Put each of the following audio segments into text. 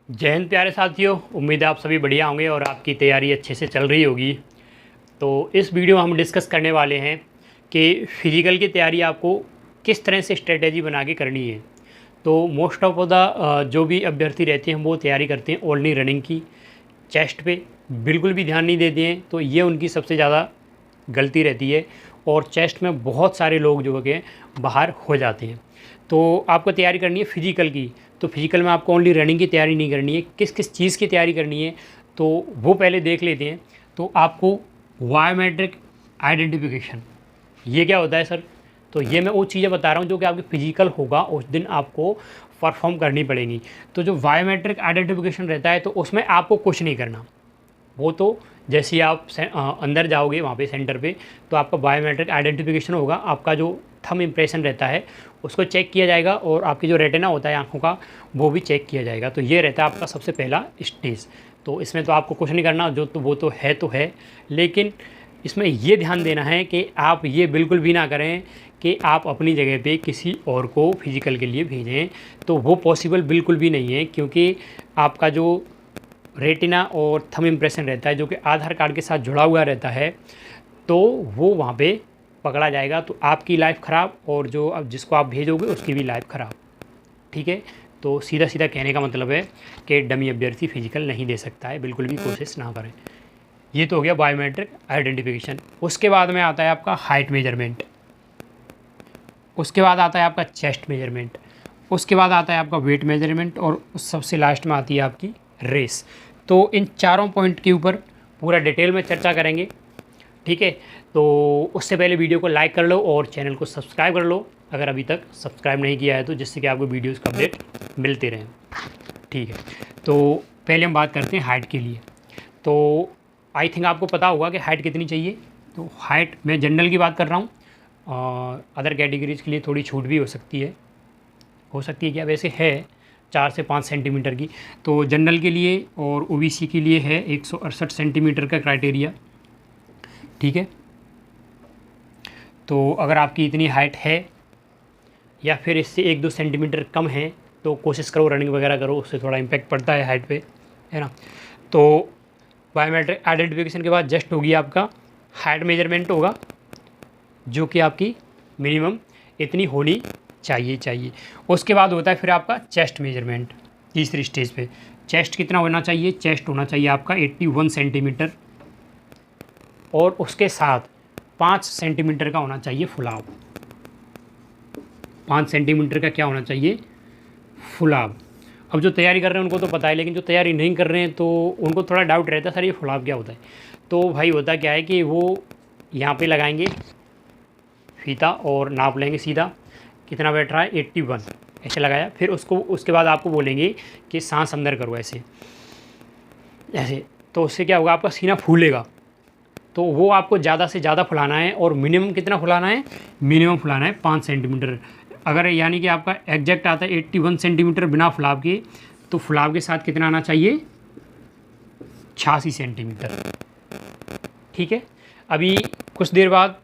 जय हिंद प्यारे साथियों। उम्मीद है आप सभी बढ़िया होंगे और आपकी तैयारी अच्छे से चल रही होगी। तो इस वीडियो में हम डिस्कस करने वाले हैं कि फ़िज़िकल की तैयारी आपको किस तरह से स्ट्रेटेजी बना के करनी है। तो मोस्ट ऑफ द जो भी अभ्यर्थी रहते हैं वो तैयारी करते हैं ओनली रनिंग की, चेस्ट पे बिल्कुल भी ध्यान नहीं देते हैं। तो ये उनकी सबसे ज़्यादा गलती रहती है और चेस्ट में बहुत सारे लोग जो है बाहर हो जाते हैं। तो आपको तैयारी करनी है फ़िज़िकल की। तो फिज़िकल में आपको ओनली रनिंग की तैयारी नहीं करनी है, किस किस चीज़ की तैयारी करनी है तो वो पहले देख लेते हैं। तो आपको बायोमेट्रिक आइडेंटिफिकेशन, ये क्या होता है सर? तो ये मैं वो चीज़ें बता रहा हूँ जो कि आपकी फ़िज़िकल होगा उस दिन आपको परफॉर्म करनी पड़ेंगी। तो जो बायोमेट्रिक आइडेंटिफिकेशन रहता है तो उसमें आपको कुछ नहीं करना। वो तो जैसे ही आप अंदर जाओगे वहाँ पे सेंटर पे तो आपका बायोमेट्रिक आइडेंटिफिकेशन होगा। आपका जो थंब इम्प्रेशन रहता है उसको चेक किया जाएगा और आपकी जो रेटिना होता है आँखों का वो भी चेक किया जाएगा। तो ये रहता है आपका सबसे पहला स्टेज। तो इसमें तो आपको कुछ नहीं करना, जो तो वो तो है, लेकिन इसमें ये ध्यान देना है कि आप ये बिल्कुल भी ना करें कि आप अपनी जगह पे किसी और को फिज़िकल के लिए भेजें। तो वो पॉसिबल बिल्कुल भी नहीं है, क्योंकि आपका जो रेटिना और थंब इम्प्रेशन रहता है जो कि आधार कार्ड के साथ जुड़ा हुआ रहता है, तो वो वहाँ पे पकड़ा जाएगा। तो आपकी लाइफ ख़राब और जो अब जिसको आप भेजोगे उसकी भी लाइफ ख़राब। ठीक है, तो सीधा सीधा कहने का मतलब है कि डमी अभ्यर्थी फिजिकल नहीं दे सकता है, बिल्कुल भी कोशिश ना करें। ये तो हो गया बायोमेट्रिक आइडेंटिफिकेशन। उसके बाद में आता है आपका हाइट मेजरमेंट, उसके बाद आता है आपका चेस्ट मेजरमेंट, उसके बाद आता है आपका वेट मेजरमेंट और सबसे लास्ट में आती है आपकी रेस। तो इन चारों पॉइंट के ऊपर पूरा डिटेल में चर्चा करेंगे। ठीक है, तो उससे पहले वीडियो को लाइक कर लो और चैनल को सब्सक्राइब कर लो अगर अभी तक सब्सक्राइब नहीं किया है तो, जिससे कि आपको वीडियोज़ का अपडेट मिलते रहें। ठीक है, तो पहले हम बात करते हैं हाइट के लिए। तो आई थिंक आपको पता होगा कि हाइट कितनी चाहिए। तो हाइट मैं जनरल की बात कर रहा हूँ, अदर कैटेगरीज़ के लिए थोड़ी छूट भी हो सकती है क्या, वैसे है 4 से 5 सेंटीमीटर की। तो जनरल के लिए और ओबीसी के लिए है 168 सेंटीमीटर का क्राइटेरिया। ठीक है, तो अगर आपकी इतनी हाइट है या फिर इससे 1-2 सेंटीमीटर कम है तो कोशिश करो रनिंग वगैरह करो, उससे थोड़ा इम्पैक्ट पड़ता है हाइट पे, है ना। तो बायोमेट्रिक आइडेंटिफिकेशन के बाद जस्ट होगी आपका हाइट मेजरमेंट होगा, जो कि आपकी मिनिमम इतनी होनी चाहिए। उसके बाद होता है फिर आपका चेस्ट मेजरमेंट तीसरी स्टेज पे। चेस्ट कितना होना चाहिए? चेस्ट होना चाहिए आपका 81 सेंटीमीटर और उसके साथ 5 सेंटीमीटर का होना चाहिए फुलाव। 5 सेंटीमीटर का क्या होना चाहिए? फुलाव। अब जो तैयारी कर रहे हैं उनको तो पता है, लेकिन जो तैयारी नहीं कर रहे हैं तो उनको थोड़ा डाउट रहता है सर ये फुलाव क्या होता है। तो भाई होता क्या है कि वो यहाँ पे लगाएंगे फीता और नाप लेंगे सीधा कितना बैठ रहा है, 81 ऐसे लगाया। फिर उसके बाद आपको बोलेंगे कि सांस अंदर करो ऐसे। तो उससे क्या होगा, आपका सीना फूलेगा। तो वो आपको ज़्यादा से ज़्यादा फुलाना है और मिनिमम कितना फुलाना है? मिनिमम फुलाना है 5 सेंटीमीटर। अगर यानी कि आपका एग्जैक्ट आता है 81 सेंटीमीटर बिना फुलाव के, तो फुलाव के साथ कितना आना चाहिए? 86 सेंटीमीटर। ठीक है, अभी कुछ देर बाद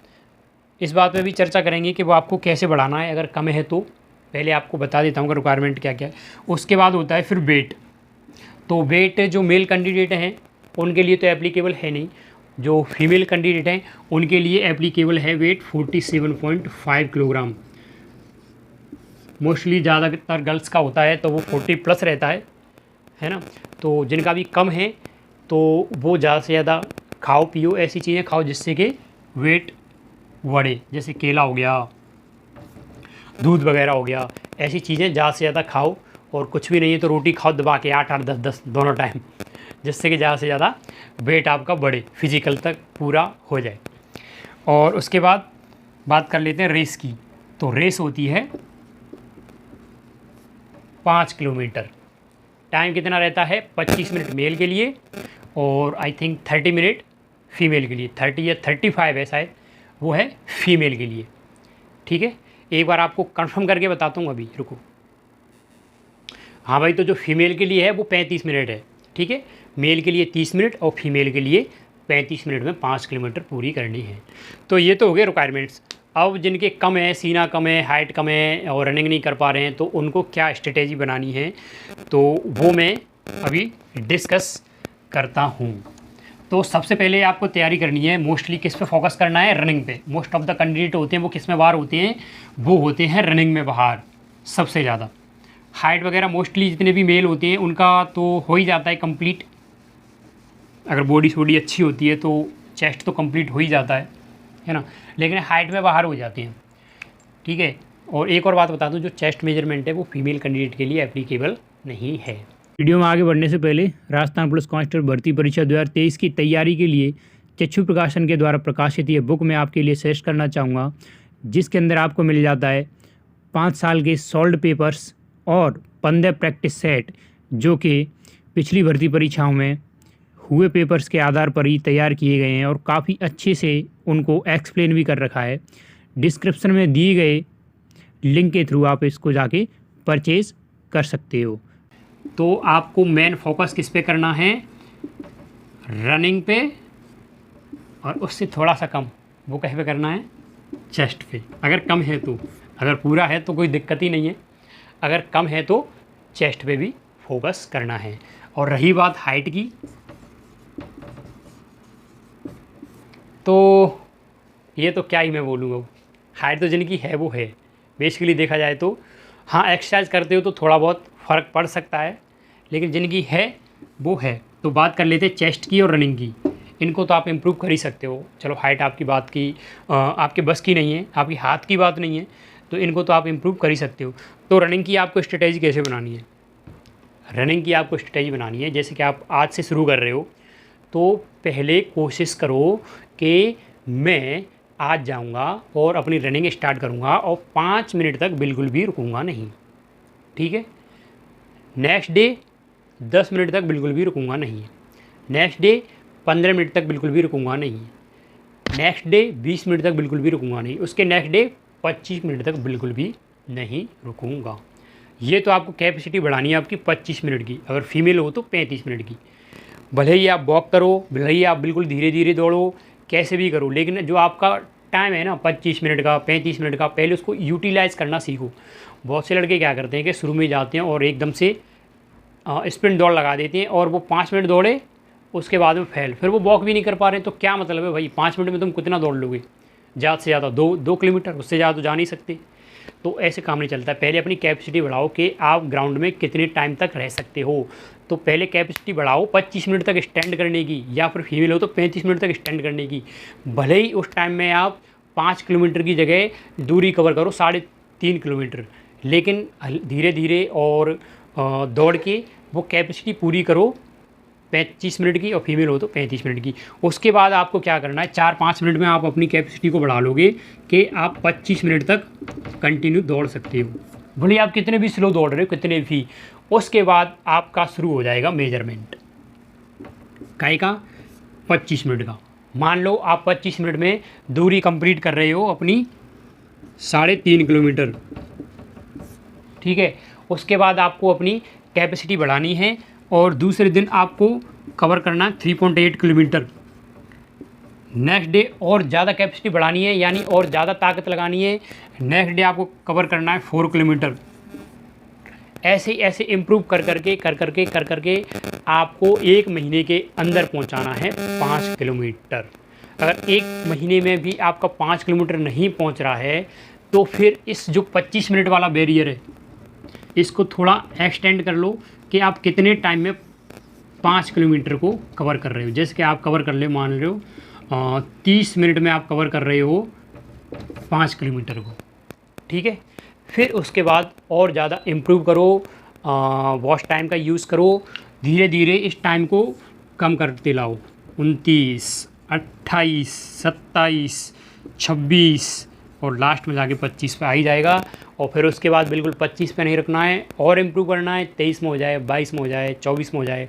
इस बात में भी चर्चा करेंगे कि वो आपको कैसे बढ़ाना है अगर कम है तो। पहले आपको बता देता हूँ कि रिक्वायरमेंट क्या क्या है। उसके बाद होता है फिर वेट। तो वेट जो मेल कैंडिडेट हैं उनके लिए तो एप्लीकेबल है नहीं, जो फीमेल कैंडिडेट हैं उनके लिए एप्लीकेबल है वेट 47.5 किलोग्राम। मोस्टली ज़्यादातर गर्ल्स का होता है तो वो 40 प्लस रहता है ना। तो जिनका भी कम है तो वो ज़्यादा से ज़्यादा खाओ पियो, ऐसी चीज़ें खाओ जिससे कि वेट बढ़े, जैसे केला हो गया, दूध वगैरह हो गया, ऐसी चीज़ें ज़्यादा से ज़्यादा खाओ। और कुछ भी नहीं है तो रोटी खाओ दबा के 8-8 10-10 दोनों टाइम, जिससे कि ज़्यादा से ज़्यादा वेट आपका बढ़े, फिजिकल तक पूरा हो जाए। और उसके बाद बात कर लेते हैं रेस की। तो रेस होती है 5 किलोमीटर। टाइम कितना रहता है? 25 मिनट मेल के लिए और आई थिंक 30 मिनट फीमेल के लिए। 30 या 35 है शायद, वो है फीमेल के लिए। ठीक है, एक बार आपको कंफर्म करके बताता हूँ, अभी रुको। हाँ भाई, तो जो फीमेल के लिए है वो 35 मिनट है। ठीक है, मेल के लिए 30 मिनट और फीमेल के लिए 35 मिनट में 5 किलोमीटर पूरी करनी है। तो ये तो हो गए रिक्वायरमेंट्स। अब जिनके कम है, सीना कम है, हाइट कम है और रनिंग नहीं कर पा रहे हैं, तो उनको क्या स्ट्रेटेजी बनानी है तो वो मैं अभी डिस्कस करता हूँ। तो सबसे पहले आपको तैयारी करनी है, मोस्टली किस पे फोकस करना है, रनिंग पे। मोस्ट ऑफ द कैंडिडेट होते हैं वो किस में बाहर होते हैं, वो होते हैं रनिंग में बाहर सबसे ज़्यादा। हाइट वगैरह मोस्टली जितने भी मेल होते हैं उनका तो हो ही जाता है कंप्लीट, अगर बॉडी शोडी अच्छी होती है तो चेस्ट तो कंप्लीट हो ही जाता है ना, लेकिन हाइट में बाहर हो जाते हैं। ठीक है, और एक और बात बता दूं, जो चेस्ट मेजरमेंट है वो फीमेल कैंडिडेट के लिए एप्लीकेबल नहीं है। वीडियो में आगे बढ़ने से पहले राजस्थान पुलिस कांस्टेबल भर्ती परीक्षा 2023 की तैयारी के लिए चक्षु प्रकाशन के द्वारा प्रकाशित ये बुक मैं आपके लिए सजेस्ट करना चाहूँगा, जिसके अंदर आपको मिल जाता है 5 साल के सॉल्व पेपर्स और 15 प्रैक्टिस सेट, जो कि पिछली भर्ती परीक्षाओं में हुए पेपर्स के आधार पर ही तैयार किए गए हैं और काफ़ी अच्छे से उनको एक्सप्लेन भी कर रखा है। डिस्क्रिप्शन में दिए गए लिंक के थ्रू आप इसको जाके परचेज़ कर सकते हो। तो आपको मेन फोकस किस पे करना है, रनिंग पे, और उससे थोड़ा सा कम वो कहीं पे करना है, चेस्ट पे। अगर कम है तो, अगर पूरा है तो कोई दिक्कत ही नहीं है, अगर कम है तो चेस्ट पे भी फोकस करना है। और रही बात हाइट की, तो ये तो क्या ही मैं बोलूँगा, हाइट तो जिनकी है वो है। बेसिकली देखा जाए तो हाँ, एक्सरसाइज करते हो तो थोड़ा बहुत फ़र्क पड़ सकता है, लेकिन जिनकी है वो है। तो बात कर लेते हैं चेस्ट की और रनिंग की। इनको तो आप इम्प्रूव कर ही सकते हो। चलो हाइट आपकी बात की आपके बस की नहीं है, आपकी हाथ की बात नहीं है, तो इनको तो आप इम्प्रूव कर ही सकते हो। तो रनिंग की आपको स्ट्रेटेजी कैसे बनानी है, रनिंग की आपको स्ट्रेटेजी बनानी है, जैसे कि आप आज से शुरू कर रहे हो तो पहले कोशिश करो कि मैं आज जाऊंगा और अपनी रनिंग स्टार्ट करूंगा और 5 मिनट तक बिल्कुल भी रुकूंगा नहीं। ठीक है, नेक्स्ट डे 10 मिनट तक बिल्कुल भी रुकूंगा नहीं, नेक्स्ट डे 15 मिनट तक बिल्कुल भी रुकूंगा नहीं, नेक्स्ट डे 20 मिनट तक बिल्कुल भी रुकूंगा नहीं, उसके नेक्स्ट डे 25 मिनट तक बिल्कुल भी नहीं रुकूंगा। ये तो आपको कैपेसिटी बढ़ानी है आपकी 25 मिनट की, अगर फीमेल हो तो 35 मिनट की। भले ही आप वॉक करो, भले ही आप बिल्कुल धीरे धीरे दौड़ो, कैसे भी करो, लेकिन जो आपका टाइम है ना 25 मिनट का, 35 मिनट का, पहले उसको यूटिलाइज़ करना सीखो। बहुत से लड़के क्या करते हैं कि शुरू में जाते हैं और एकदम से स्प्रिंट दौड़ लगा देते हैं और वो 5 मिनट दौड़े, उसके बाद में फेल, फिर वो वॉक भी नहीं कर पा रहे। तो क्या मतलब है भाई, 5 मिनट में तुम कितना दौड़ लोगे, ज़्यादा से ज़्यादा 2 किलोमीटर, उससे ज़्यादा तो जा नहीं सकते। तो ऐसे काम नहीं चलता। पहले अपनी कैपेसिटी बढ़ाओ कि आप ग्राउंड में कितने टाइम तक रह सकते हो। तो पहले कैपेसिटी बढ़ाओ 25 मिनट तक स्टैंड करने की, या फिर फीमेल हो तो 35 मिनट तक स्टैंड करने की। भले ही उस टाइम में आप 5 किलोमीटर की जगह दूरी कवर करो 3.5 किलोमीटर, लेकिन धीरे धीरे और दौड़ के वो कैपेसिटी पूरी करो 25 मिनट की, और फीमेल हो तो 35 मिनट की। उसके बाद आपको क्या करना है, 4-5 मिनट में आप अपनी कैपेसिटी को बढ़ा लोगे कि आप 25 मिनट तक कंटिन्यू दौड़ सकते हो। भले आप कितने भी स्लो दौड़ रहे हो, कितने भी, उसके बाद आपका शुरू हो जाएगा मेजरमेंट काहे का, 25 मिनट का। मान लो आप 25 मिनट में दूरी कंप्लीट कर रहे हो अपनी 3.5 किलोमीटर। ठीक है, उसके बाद आपको अपनी कैपेसिटी बढ़ानी है और दूसरे दिन आपको कवर करना है 3.8 किलोमीटर। नेक्स्ट डे और ज़्यादा कैपेसिटी बढ़ानी है, यानी और ज़्यादा ताकत लगानी है, नेक्स्ट डे आपको कवर करना है 4 किलोमीटर। ऐसे ऐसे इम्प्रूव कर करके आपको 1 महीने के अंदर पहुंचाना है 5 किलोमीटर। अगर 1 महीने में भी आपका 5 किलोमीटर नहीं पहुंच रहा है तो फिर इस जो 25 मिनट वाला बैरियर है इसको थोड़ा एक्सटेंड कर लो कि आप कितने टाइम में 5 किलोमीटर को कवर कर रहे हो। जैसे कि आप कवर कर ले, मान रहे हो 30 मिनट में आप कवर कर रहे हो 5 किलोमीटर को। ठीक है, फिर उसके बाद और ज़्यादा इम्प्रूव करो, वॉच टाइम का यूज़ करो, धीरे धीरे इस टाइम को कम करते लाओ। 29, 28, 27, 26 और लास्ट में जाके 25 पे आ ही जाएगा। और फिर उसके बाद बिल्कुल 25 पे नहीं रखना है, और इम्प्रूव करना है। 23 में हो जाए, 22 में हो जाए, 24 में हो जाए,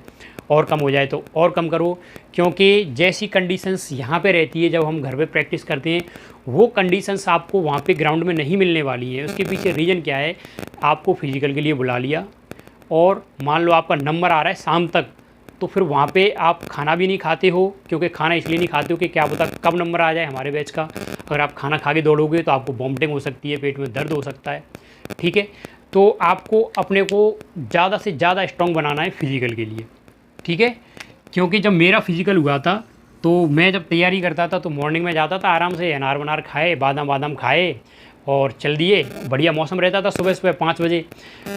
और कम हो जाए तो और कम करो। क्योंकि जैसी कंडीशंस यहाँ पे रहती है जब हम घर पे प्रैक्टिस करते हैं, वो कंडीशंस आपको वहाँ पे ग्राउंड में नहीं मिलने वाली है। उसके पीछे रीज़न क्या है, आपको फिजिकल के लिए बुला लिया और मान लो आपका नंबर आ रहा है शाम तक, तो फिर वहाँ पे आप खाना भी नहीं खाते हो। क्योंकि खाना इसलिए नहीं खाते हो कि क्या पता कब नंबर आ जाए हमारे बैच का। अगर आप खाना खा के दौड़ोगे तो आपको वॉमिटिंग हो सकती है, पेट में दर्द हो सकता है। ठीक है, तो आपको अपने को ज़्यादा से ज़्यादा स्ट्रॉन्ग बनाना है फिज़िकल के लिए, ठीक है। क्योंकि जब मेरा फिज़िकल हुआ था तो मैं जब तैयारी करता था तो मॉर्निंग में जाता था आराम से, अनार वनार खाए, बादाम वादाम खाए और चल दिए। बढ़िया मौसम रहता था सुबह सुबह 5 बजे,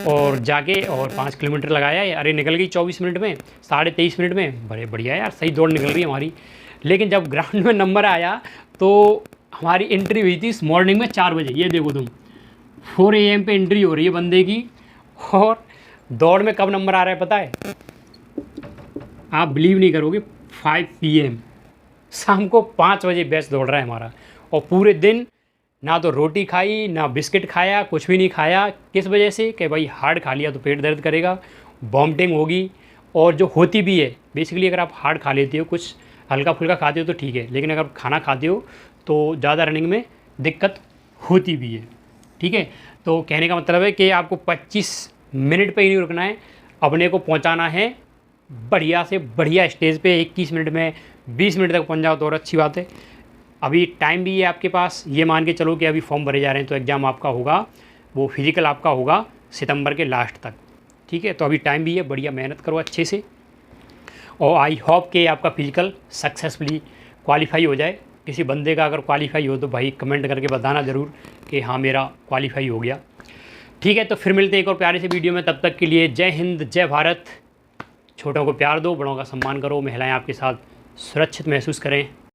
और जाके और 5 किलोमीटर लगाया। अरे निकल गई 24 मिनट में, 23.5 मिनट में, बड़े बढ़िया यार, सही दौड़ निकल गई हमारी। लेकिन जब ग्राउंड में नंबर आया तो हमारी एंट्री हुई थी मॉर्निंग में 4 बजे। ये देखो तुम, 4 AM पे एंट्री हो रही है बंदे की, और दौड़ में कब नंबर आ रहा है पता है? आप बिलीव नहीं करोगे, 5 PM, शाम को 5 बजे बेस्ट दौड़ रहा है हमारा। और पूरे दिन ना तो रोटी खाई ना बिस्किट खाया, कुछ भी नहीं खाया। किस वजह से? कि भाई हार्ड खा लिया तो पेट दर्द करेगा, वॉमिटिंग होगी, और जो होती भी है बेसिकली, अगर आप हार्ड खा लेते हो, कुछ हल्का फुल्का खाते हो तो ठीक है, लेकिन अगर खाना खाते हो तो ज़्यादा रनिंग में दिक्कत होती भी है, ठीक है। तो कहने का मतलब है कि आपको 25 मिनट पे ही नहीं रुकना है, अपने को पहुंचाना है बढ़िया से बढ़िया स्टेज पे। 21 मिनट में 20 मिनट तक पहुंच जाओ तो और अच्छी बात है। अभी टाइम भी है आपके पास, ये मान के चलो कि अभी फॉर्म भरे जा रहे हैं तो एग्ज़ाम आपका होगा, वो फिज़िकल आपका होगा सितंबर के लास्ट तक, ठीक है। तो अभी टाइम भी है, बढ़िया मेहनत करो अच्छे से, और आई होप कि आपका फिज़िकल सक्सेसफुली क्वालिफाई हो जाए। किसी बंदे का अगर क्वालिफाई हो तो भाई कमेंट करके बताना ज़रूर कि हाँ मेरा क्वालिफाई हो गया, ठीक है। तो फिर मिलते हैं एक और प्यारे से वीडियो में, तब तक के लिए जय हिंद, जय भारत। छोटों को प्यार दो, बड़ों का सम्मान करो, महिलाएं आपके साथ सुरक्षित महसूस करें।